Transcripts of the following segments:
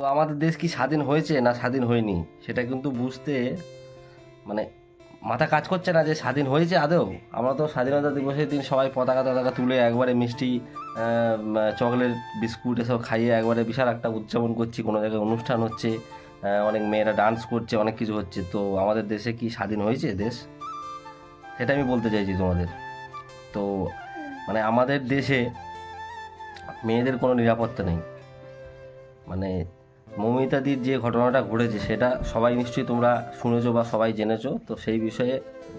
তো আমাদের দেশ কি স্বাধীন হয়েছে না স্বাধীন হয়নি সেটা কিন্তু বুঝতে মানে মাথা কাজ করছে না যে স্বাধীন হয়েছে আদৌ। আমরা তো স্বাধীনতা দিবসের দিন সবাই পতাকা টতাকা তুলে একবারে মিষ্টি চকলেট বিস্কুট এসব খাইয়ে একবারে বিশাল একটা উদযাপন করছি, কোনো জায়গায় অনুষ্ঠান হচ্ছে, অনেক মেয়েরা ডান্স করছে, অনেক কিছু হচ্ছে। তো আমাদের দেশে কি স্বাধীন হয়েছে দেশ? সেটা আমি বলতে চাইছি তোমাদের। তো মানে আমাদের দেশে মেয়েদের কোনো নিরাপত্তা নেই। মানে মৌমিতাদির যে ঘটনাটা ঘটেছে সেটা সবাই নিশ্চয়ই তোমরা শুনেছো বা সবাই জেনেছো। তো সেই বিষয়ে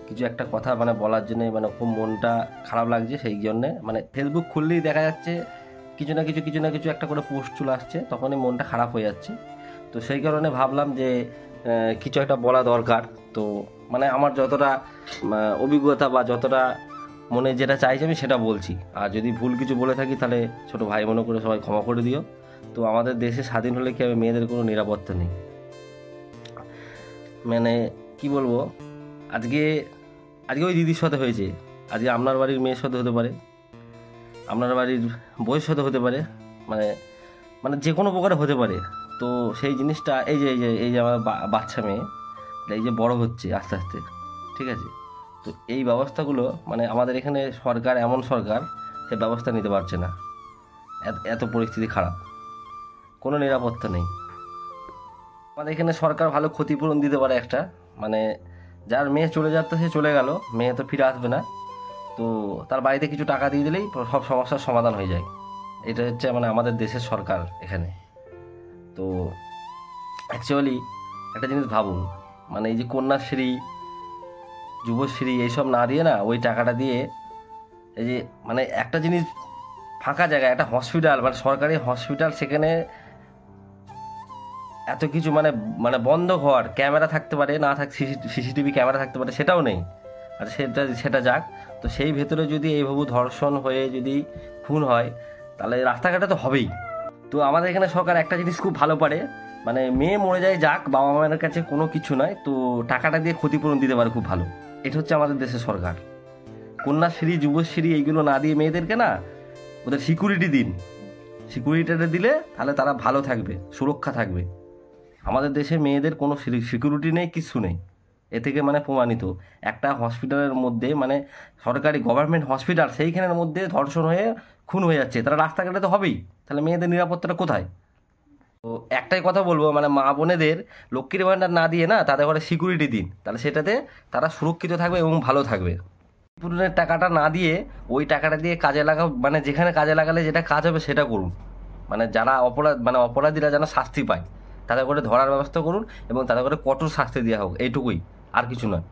কিছু একটা কথা মানে বলার জন্য মানে খুব মনটা খারাপ লাগছে। সেই জন্যে মানে ফেসবুক খুললেই দেখা যাচ্ছে কিছু না কিছু একটা করে পোস্ট চলে আসছে, তখনই মনটা খারাপ হয়ে যাচ্ছে। তো সেই কারণে ভাবলাম যে কিছু একটা বলা দরকার। তো মানে আমার যতটা অভিজ্ঞতা বা যতটা মনে যেটা চাইছি আমি সেটা বলছি। আর যদি ভুল কিছু বলে থাকি তাহলে ছোটো ভাই মনে করে সবাই ক্ষমা করে দিও। তো আমাদের দেশে স্বাধীন হলে কি হবে, মেয়েদের কোনো নিরাপত্তা নেই। মানে কি বলবো, আজকে আজকে ওই দিদির সাথে হয়েছে, আজকে আপনার বাড়ির মেয়ের সাথে হতে পারে, আপনার বাড়ির বউয়ের সাথে হতে পারে, মানে মানে যে কোনো প্রকারে হতে পারে। তো সেই জিনিসটা এই যে আমার বাচ্চা মেয়ে এই যে বড় হচ্ছে আস্তে আস্তে, ঠিক আছে। তো এই ব্যবস্থাগুলো মানে আমাদের এখানে সরকার এমন সরকার সে ব্যবস্থা নিতে পারছে না। এত পরিস্থিতি খারাপ, কোনো নিরাপত্তা নেই। আমাদের এখানে সরকার ভালো ক্ষতিপূরণ দিতে পারে একটা, মানে যার মেয়ে চলে যাচ্ছে সে চলে গেল, মেয়ে তো ফিরে আসবে না, তো তার বাড়িতে কিছু টাকা দিয়ে দিলেই সব সমস্যার সমাধান হয়ে যায়। এটা হচ্ছে মানে আমাদের দেশের সরকার এখানে। তো অ্যাকচুয়ালি একটা জিনিস ভাবুন, মানে এই যে কন্যাশ্রী, যুবশ্রী এইসব না দিয়ে না, ওই টাকাটা দিয়ে এই যে মানে একটা জিনিস ফাঁকা জায়গায় একটা হসপিটাল, মানে সরকারি হসপিটাল, সেখানে এত কিছু মানে মানে বন্ধ ঘর, ক্যামেরা থাকতে পারে না থাক, সিসিটিভি ক্যামেরা থাকতে পারে, সেটাও নেই। আর সেটা যাক, তো সেই ভেতরে যদি এইভাবে ধর্ষণ হয়ে যদি খুন হয় তাহলে রাস্তাঘাটে তো হবেই। তো আমাদের এখানে সরকার একটা জিনিস খুব ভালো পারে, মানে মেয়ে মরে যায় যাক, বাবা মায়ের কাছে কোনো কিছু নয়, তো টাকাটা দিয়ে ক্ষতিপূরণ দিতে পারে খুব ভালো। এটা হচ্ছে আমাদের দেশের সরকার। কন্যাশ্রী, যুবশ্রী এইগুলো না দিয়ে মেয়েদেরকে না ওদের সিকিউরিটি দিন, সিকিউরিটিটা দিলে তাহলে তারা ভালো থাকবে, সুরক্ষা থাকবে। আমাদের দেশে মেয়েদের কোনো সিকিউরিটি নেই, কিছু নেই। এ থেকে মানে প্রমাণিত একটা হসপিটালের মধ্যে, মানে সরকারি গভর্নমেন্ট হসপিটাল, সেইখানের মধ্যে ধর্ষণ হয়ে খুন হয়ে যাচ্ছে, তারা রাস্তাঘাটে তো হবেই, তাহলে মেয়েদের নিরাপত্তাটা কোথায়? তো একটাই কথা বলবো, মানে মা বোনেদের লক্ষ্মীর ভাণ্ডার না দিয়ে না তাদের ঘরে সিকিউরিটি দিন, তাহলে সেটাতে তারা সুরক্ষিত থাকবে এবং ভালো থাকবে। পূরণের টাকাটা না দিয়ে ওই টাকাটা দিয়ে কাজে লাগাও, মানে যেখানে কাজে লাগালে যেটা কাজ হবে সেটা করুন। মানে যারা অপরাধীরা যেন শাস্তি পায়, তাদের করে ধরার ব্যবস্থা করুন এবং তাদের করে কঠোর শাস্তি দেওয়া হোক, এইটুকুই, আর কিছু নয়।